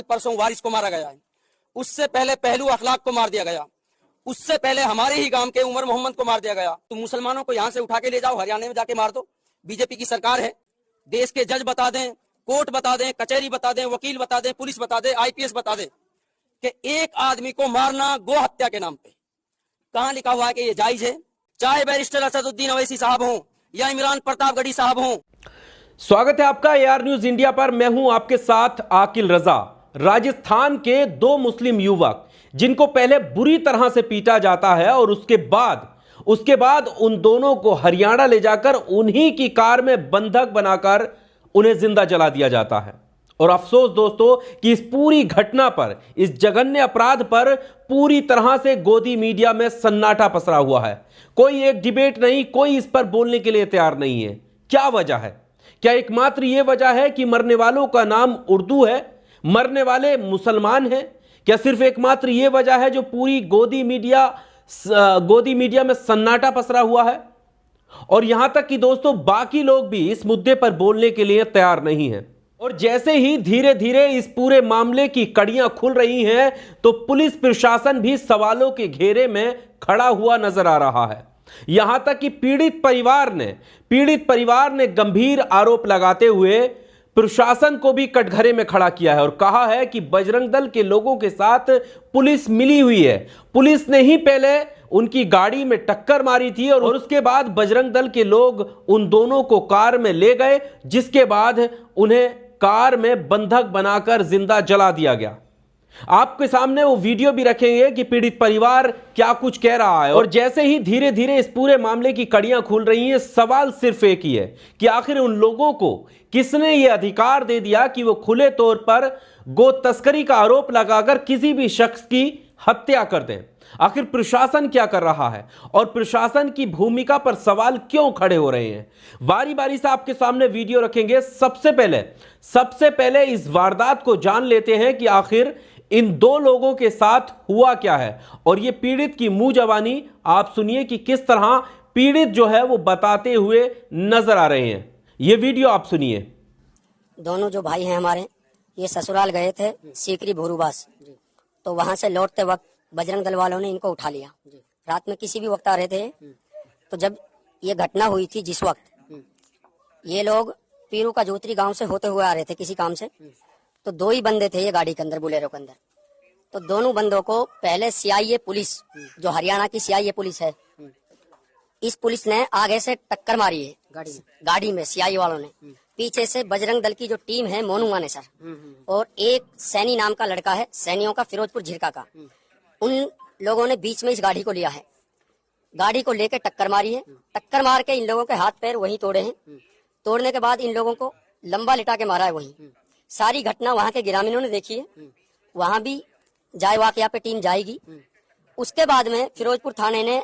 परसों वारिस को मारा गया है, उससे पहले पहलू अखलाक को मार दिया गया, उससे पहले हमारे ही गांव के उमर मोहम्मद को मार दिया गया। तो मुसलमानों को यहां से उठा के ले जाओ, हरियाणा में जाके मार दो। बीजेपी की सरकार है, देश के जज बता दें, कोर्ट बता दें, कचहरी बता दें, वकील बता दें, पुलिस बता दें, आईपीएस बता दें कि एक आदमी को मारना गो हत्या के नाम पे कहां लिखा हुआ है कि ये जायज है? चाहे बैरिस्टर असदुद्दीन अवैसी साहब हों या इमरान प्रतापगढ़ी साहब हों। स्वागत है आपका एआर न्यूज इंडिया पर। मैं हूं आपके साथ आकिल रजा। राजस्थान के दो मुस्लिम युवक जिनको पहले बुरी तरह से पीटा जाता है और उसके बाद उन दोनों को हरियाणा ले जाकर उन्हीं की कार में बंधक बनाकर उन्हें जिंदा जला दिया जाता है। और अफसोस दोस्तों कि इस पूरी घटना पर, इस जघन्य अपराध पर पूरी तरह से गोदी मीडिया में सन्नाटा पसरा हुआ है। कोई एक डिबेट नहीं, कोई इस पर बोलने के लिए तैयार नहीं है। क्या वजह है? क्या एकमात्र यह वजह है कि मरने वालों का नाम उर्दू है, मरने वाले मुसलमान हैं? क्या सिर्फ एकमात्र यह वजह है जो पूरी गोदी मीडिया में सन्नाटा पसरा हुआ है? और यहां तक कि दोस्तों बाकी लोग भी इस मुद्दे पर बोलने के लिए तैयार नहीं हैं। और जैसे ही धीरे धीरे इस पूरे मामले की कड़ियां खुल रही हैं तो पुलिस प्रशासन भी सवालों के घेरे में खड़ा हुआ नजर आ रहा है। यहां तक कि पीड़ित परिवार ने गंभीर आरोप लगाते हुए प्रशासन को भी कटघरे में खड़ा किया है और कहा है कि बजरंग दल के लोगों के साथ पुलिस मिली हुई है। पुलिस ने ही पहले उनकी गाड़ी में टक्कर मारी थी और उसके बाद बजरंग दल के लोग उन दोनों को कार में ले गए, जिसके बाद उन्हें कार में बंधक बनाकर जिंदा जला दिया गया। आपके सामने वो वीडियो भी रखेंगे कि पीड़ित परिवार क्या कुछ कह रहा है। और जैसे ही धीरे धीरे इस पूरे मामले की कड़ियां खुल रही हैं, सवाल सिर्फ एक ही है कि आखिर उन लोगों को किसने ये अधिकार दे दिया कि वो खुले तौर पर गो तस्करी का आरोप लगाकर किसी भी शख्स की हत्या कर दें? आखिर प्रशासन क्या कर रहा है और प्रशासन की भूमिका पर सवाल क्यों खड़े हो रहे हैं? बारी बारी से आपके सामने वीडियो रखेंगे। सबसे पहले इस वारदात को जान लेते हैं कि आखिर इन दो लोगों के साथ हुआ क्या है। और ये पीड़ित की मुंह जबानी आप सुनिए कि किस तरह पीड़ित जो है वो बताते हुए नजर आ रहे हैं। ये वीडियो आप सुनिए। दोनों जो भाई हैं हमारे, ये ससुराल गए थे सीकरी भोरूबास, तो वहां से लौटते वक्त बजरंग दल वालों ने इनको उठा लिया। रात में किसी भी वक्त आ रहे थे। तो जब ये घटना हुई थी, जिस वक्त ये लोग पीरू का जोतरी गांव से होते हुए आ रहे थे किसी काम से, तो दो ही बंदे थे ये गाड़ी के अंदर, बुलेरो के अंदर। तो दोनों बंदों को पहले सीआईए पुलिस, जो हरियाणा की सीआईए पुलिस है, इस पुलिस ने आगे से टक्कर मारी है गाड़ी में सीआईए वालों ने। पीछे से बजरंग दल की जो टीम है, मोनू मानेसर और एक सैनी नाम का लड़का है, सैनियों का, फिरोजपुर झिरका का, उन लोगों ने बीच में इस गाड़ी को लिया है। गाड़ी को लेकर टक्कर मारी है। टक्कर मार के इन लोगों के हाथ पैर वहीं तोड़े हैं। तोड़ने के बाद इन लोगों को लंबा लिटा के मारा है वहीं। सारी घटना वहां के ग्रामीणों ने देखी है। वहां भी जाए वाकया पे टीम जाएगी। उसके बाद में फिरोजपुर थाने ने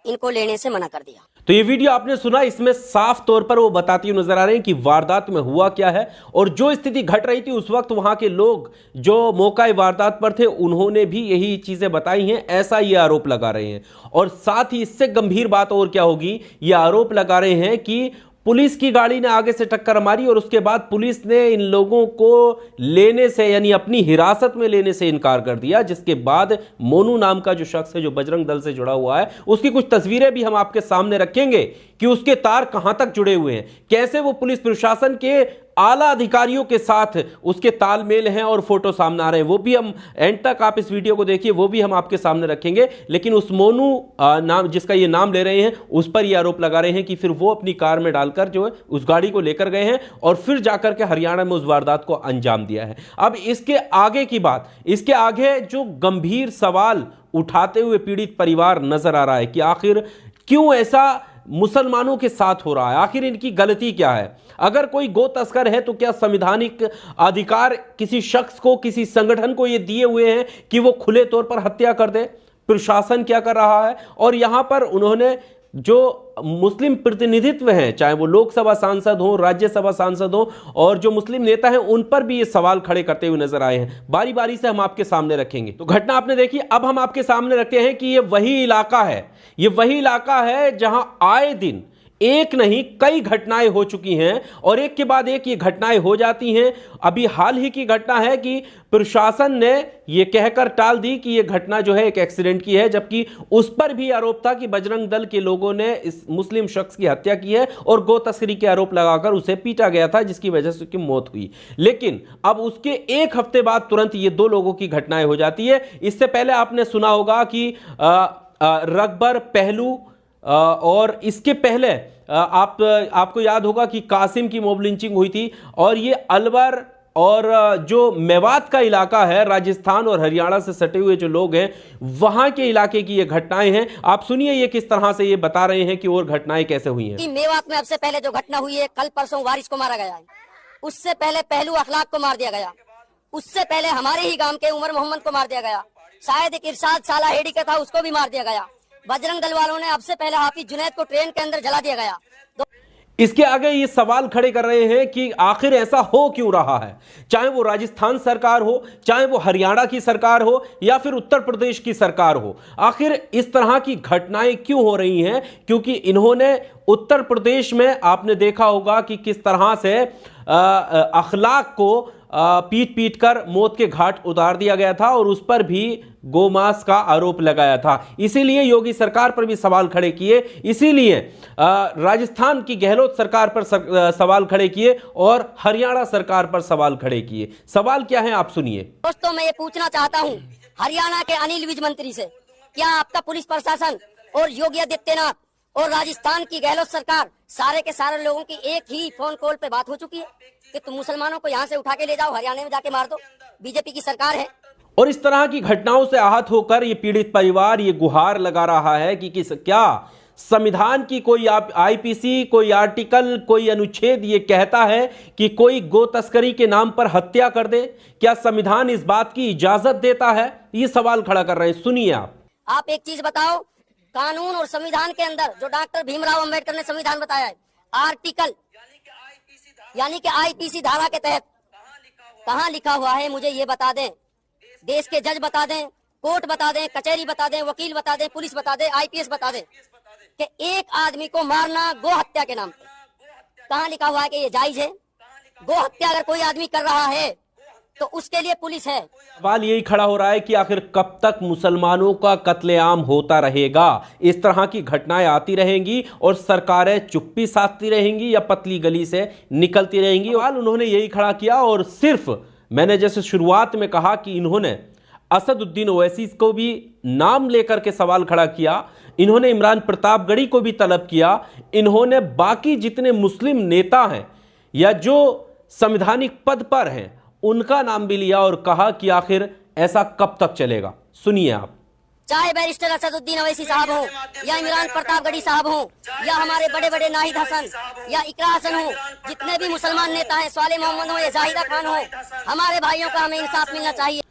इनको लेने से मना कर दिया। तो ये वीडियो आपने सुना, इसमें साफ तौर पर वो बताती हुई नजर आ रहे हैं कि वारदात में हुआ क्या है और जो स्थिति घट रही थी उस वक्त वहां के लोग जो मौका वारदात पर थे उन्होंने भी यही चीजें बताई हैं, ऐसा ये आरोप लगा रहे हैं। और साथ ही इससे गंभीर बात और क्या होगी, ये आरोप लगा रहे हैं कि पुलिस की गाड़ी ने आगे से टक्कर मारी और उसके बाद पुलिस ने इन लोगों को लेने से, यानी अपनी हिरासत में लेने से इनकार कर दिया। जिसके बाद मोनू नाम का जो शख्स है जो बजरंग दल से जुड़ा हुआ है, उसकी कुछ तस्वीरें भी हम आपके सामने रखेंगे कि उसके तार कहां तक जुड़े हुए हैं, कैसे वो पुलिस प्रशासन के आला अधिकारियों के साथ उसके तालमेल हैं और फोटो सामने आ रहे हैं। वो भी हम एंड तक आप इस वीडियो को देखिए, वो भी हम आपके सामने रखेंगे। लेकिन उस मोनू नाम, जिसका ये नाम ले रहे हैं, उस पर यह आरोप लगा रहे हैं कि फिर वो अपनी कार में डालकर जो है उस गाड़ी को लेकर गए हैं और फिर जाकर के हरियाणा में उस वारदात को अंजाम दिया है। अब इसके आगे की बात, इसके आगे जो गंभीर सवाल उठाते हुए पीड़ित परिवार नजर आ रहा है कि आखिर क्यों ऐसा मुसलमानों के साथ हो रहा है, आखिर इनकी गलती क्या है? अगर कोई गो तस्कर है तो क्या संवैधानिक अधिकार किसी शख्स को, किसी संगठन को ये दिए हुए हैं कि वो खुले तौर पर हत्या कर दे? प्रशासन क्या कर रहा है? और यहां पर उन्होंने जो मुस्लिम प्रतिनिधित्व हैं, चाहे वो लोकसभा सांसद हो, राज्यसभा सांसद हो, और जो मुस्लिम नेता हैं, उन पर भी ये सवाल खड़े करते हुए नजर आए हैं। बारी बारी से हम आपके सामने रखेंगे। तो घटना आपने देखी, अब हम आपके सामने रखते हैं कि ये वही इलाका है जहां आए दिन एक नहीं कई घटनाएं हो चुकी हैं और एक के बाद एक ये घटनाएं हो जाती हैं। अभी हाल ही की घटना है कि प्रशासन ने ये कहकर टाल दी कि ये घटना जो है एक एक्सीडेंट की है, जबकि उस पर भी आरोप था कि बजरंग दल के लोगों ने इस मुस्लिम शख्स की हत्या की है और गो तस्करी के आरोप लगाकर उसे पीटा गया था, जिसकी वजह से उसकी मौत हुई। लेकिन अब उसके एक हफ्ते बाद तुरंत ये दो लोगों की घटनाएं हो जाती है। इससे पहले आपने सुना होगा कि रकबर पहलू और इसके पहले आपको याद होगा कि कासिम की मॉब लिंचिंग हुई थी। और ये अलवर और जो मेवात का इलाका है, राजस्थान और हरियाणा से सटे हुए जो लोग हैं, वहां के इलाके की ये घटनाएं हैं। आप सुनिए ये किस तरह से ये बता रहे हैं कि और घटनाएं कैसे हुई हैं। मेवात में सबसे पहले जो घटना हुई है, कल परसों वारिस को मारा गया है, उससे पहले पहलू अखलाक को मार दिया गया, उससे पहले हमारे ही गांव के उमर मोहम्मद को मार दिया गया, शायद एक इरशाद साला हेडी का था उसको भी मार दिया गया। बजरंग दल वालों ने अब से पहले हाफिज जुनैद को ट्रेन के अंदर जला दिया गया। इसके आगे ये सवाल खड़े कर रहे हैं कि आखिर ऐसा हो क्यों रहा है, चाहे वो राजस्थान सरकार हो, चाहे वो हरियाणा की सरकार हो या फिर उत्तर प्रदेश की सरकार हो, आखिर इस तरह की घटनाएं क्यों हो रही हैं? क्योंकि इन्होंने उत्तर प्रदेश में आपने देखा होगा कि किस तरह से अखलाक को पीट पीट कर मौत के घाट उतार दिया गया था और उस पर भी गोमांस का आरोप लगाया था। इसीलिए योगी सरकार पर भी सवाल खड़े किए, इसीलिए राजस्थान की गहलोत सरकार पर सवाल खड़े किए और हरियाणा सरकार पर सवाल खड़े किए। सवाल क्या है आप सुनिए। दोस्तों, मैं ये पूछना चाहता हूँ हरियाणा के अनिल विज मंत्री से, क्या आपका पुलिस प्रशासन और योगी आदित्यनाथ और राजस्थान की गहलोत सरकार सारे के सारे लोगों की एक ही फोन कॉल पे बात हो चुकी है कि तुम मुसलमानों को यहाँ से उठा के ले जाओ, हरियाणा में जाके मार दो, बीजेपी की सरकार है। और इस तरह की घटनाओं से आहत होकर ये पीड़ित परिवार ये गुहार लगा रहा है कि क्या संविधान की कोई आईपीसी, कोई आर्टिकल, कोई अनुच्छेद ये कहता है कि कोई गो तस्करी के नाम पर हत्या कर दे? क्या संविधान इस बात की इजाजत देता है? ये सवाल खड़ा कर रहे हैं। सुनिए आप एक चीज बताओ, कानून और संविधान के अंदर जो डॉक्टर भीमराव अंबेडकर ने संविधान बताया है, आर्टिकल यानी कि आईपीसी धारा के तहत कहाँ लिखा हुआ है? मुझे ये बता दें, देश के जज बता दें, कोर्ट बता दें, कचहरी बता दें, वकील बता दें, पुलिस बता दें, आईपीएस बता दें कि एक आदमी को मारना गो हत्या के नाम पे कहाँ लिखा हुआ है कि ये जायज है? गो हत्या अगर कोई आदमी कर रहा है तो उसके लिए पुलिस है। सवाल यही खड़ा हो रहा है कि आखिर कब तक मुसलमानों का कत्लेआम होता रहेगा? इस तरह की घटनाएं आती रहेंगी और सरकारें चुप्पी साधती रहेंगी या पतली गली से निकलती रहेंगी? सवाल उन्होंने यही खड़ा किया और सिर्फ मैंने जैसे शुरुआत में कहा कि इन्होंने असदुद्दीन ओवैसी को भी नाम लेकर के सवाल खड़ा किया, इन्होंने इमरान प्रतापगढ़ी को भी तलब किया, इन्होंने बाकी जितने मुस्लिम नेता हैं या जो संवैधानिक पद पर हैं उनका नाम भी लिया और कहा कि आखिर ऐसा कब तक चलेगा? सुनिए आप। चाहे बैरिस्टर असदुद्दीन ओवैसी साहब हो या इमरान प्रतापगढ़ी साहब हो या हमारे बड़े बड़े नाहिद हसन या इकरा हसन हो, जितने भी मुसलमान नेता हैं, स्वाले मोहम्मद हो या जाहिदा खान हो, हमारे भाइयों का हमें इंसाफ मिलना चाहिए।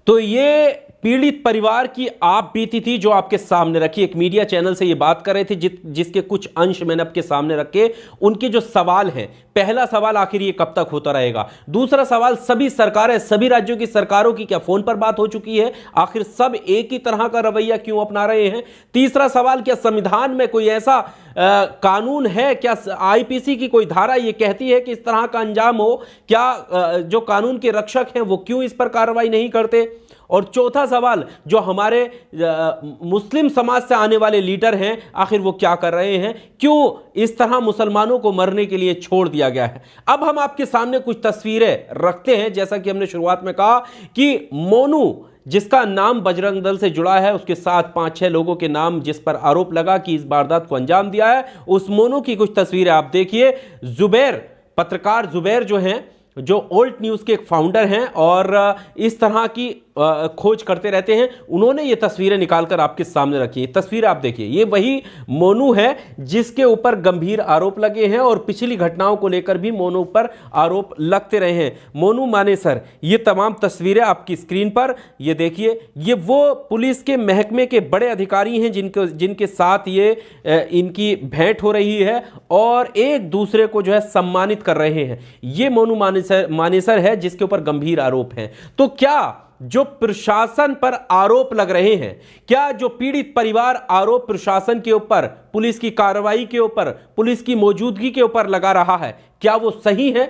तो ये पीड़ित परिवार की आप बीती थी जो आपके सामने रखी। एक मीडिया चैनल से ये बात कर रहे थे जिसके कुछ अंश मैंने आपके सामने रखे। उनके जो सवाल हैं, पहला सवाल आखिर ये कब तक होता रहेगा? दूसरा सवाल, सभी सरकारें, सभी राज्यों की सरकारों की क्या फोन पर बात हो चुकी है? आखिर सब एक ही तरह का रवैया क्यों अपना रहे हैं? तीसरा सवाल, क्या संविधान में कोई ऐसा कानून है, क्या आईपीसी की कोई धारा ये कहती है कि इस तरह का अंजाम हो? क्या जो कानून के रक्षक हैं वो क्यों इस पर कार्रवाई नहीं करते? और चौथा सवाल, जो हमारे मुस्लिम समाज से आने वाले लीडर हैं, आखिर वो क्या कर रहे हैं? क्यों इस तरह मुसलमानों को मरने के लिए छोड़ दिया गया है? अब हम आपके सामने कुछ तस्वीरें रखते हैं। जैसा कि हमने शुरुआत में कहा कि मोनू, जिसका नाम बजरंग दल से जुड़ा है, उसके साथ 5-6 लोगों के नाम जिस पर आरोप लगा कि इस वारदात को अंजाम दिया है, उस मोनू की कुछ तस्वीरें आप देखिए। जुबैर, पत्रकार जुबैर जो हैं, जो ओल्ट न्यूज़ के एक फाउंडर हैं और इस तरह की खोज करते रहते हैं, उन्होंने ये तस्वीरें निकालकर आपके सामने रखी। तस्वीर आप देखिए, ये वही मोनू है जिसके ऊपर गंभीर आरोप लगे हैं और पिछली घटनाओं को लेकर भी मोनू पर आरोप लगते रहे हैं। मोनू मानेसर, ये तमाम तस्वीरें आपकी स्क्रीन पर ये देखिए। ये वो पुलिस के महकमे के बड़े अधिकारी हैं जिनके साथ ये इनकी भेंट हो रही है और एक दूसरे को जो है सम्मानित कर रहे हैं। ये मोनू मानेसर है जिसके ऊपर गंभीर आरोप हैं। तो क्या जो प्रशासन पर आरोप लग रहे हैं, क्या जो पीड़ित परिवार आरोप प्रशासन के ऊपर, पुलिस की कार्रवाई के ऊपर, पुलिस की मौजूदगी के ऊपर लगा रहा है, क्या वो सही है?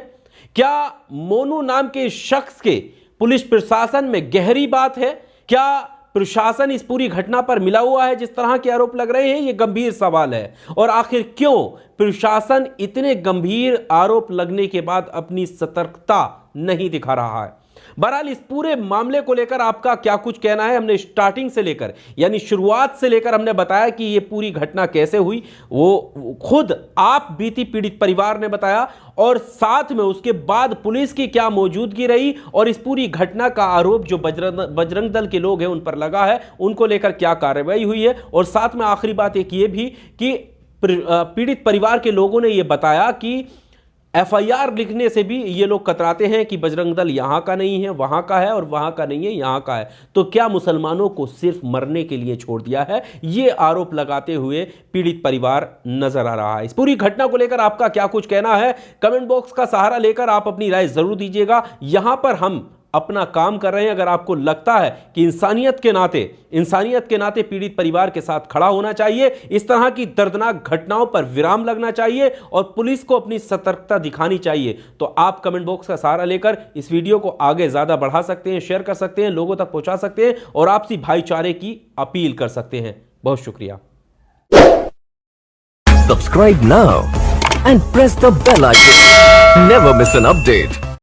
क्या मोनू नाम के शख्स के पुलिस प्रशासन में गहरी बात है? क्या प्रशासन इस पूरी घटना पर मिला हुआ है जिस तरह के आरोप लग रहे हैं? यह गंभीर सवाल है। और आखिर क्यों प्रशासन इतने गंभीर आरोप लगने के बाद अपनी सतर्कता नहीं दिखा रहा है? बहरहाल इस पूरे मामले को लेकर आपका क्या कुछ कहना है? हमने स्टार्टिंग से लेकर, यानी शुरुआत से लेकर हमने बताया कि यह पूरी घटना कैसे हुई, वो खुद आप बीती पीड़ित परिवार ने बताया, और साथ में उसके बाद पुलिस की क्या मौजूदगी रही, और इस पूरी घटना का आरोप जो बजरंग दल के लोग हैं उन पर लगा है, उनको लेकर क्या कार्रवाई हुई है। और साथ में आखिरी बात एक ये भी कि पीड़ित परिवार के लोगों ने यह बताया कि एफआईआर लिखने से भी ये लोग कतराते हैं कि बजरंग दल यहां का नहीं है, वहां का है, और वहां का नहीं है, यहां का है। तो क्या मुसलमानों को सिर्फ मरने के लिए छोड़ दिया है? ये आरोप लगाते हुए पीड़ित परिवार नजर आ रहा है। इस पूरी घटना को लेकर आपका क्या कुछ कहना है? कमेंट बॉक्स का सहारा लेकर आप अपनी राय जरूर दीजिएगा। यहां पर हम अपना काम कर रहे हैं। अगर आपको लगता है कि इंसानियत के नाते पीड़ित परिवार के साथ खड़ा होना चाहिए, इस तरह की दर्दनाक घटनाओं पर विराम लगना चाहिए और पुलिस को अपनी सतर्कता दिखानी चाहिए, तो आप कमेंट बॉक्स का सहारा लेकर इस वीडियो को आगे ज्यादा बढ़ा सकते हैं, शेयर कर सकते हैं, लोगों तक पहुंचा सकते हैं और आपसी भाईचारे की अपील कर सकते हैं। बहुत शुक्रिया। Subscribe now and press the bell icon. Never miss an update.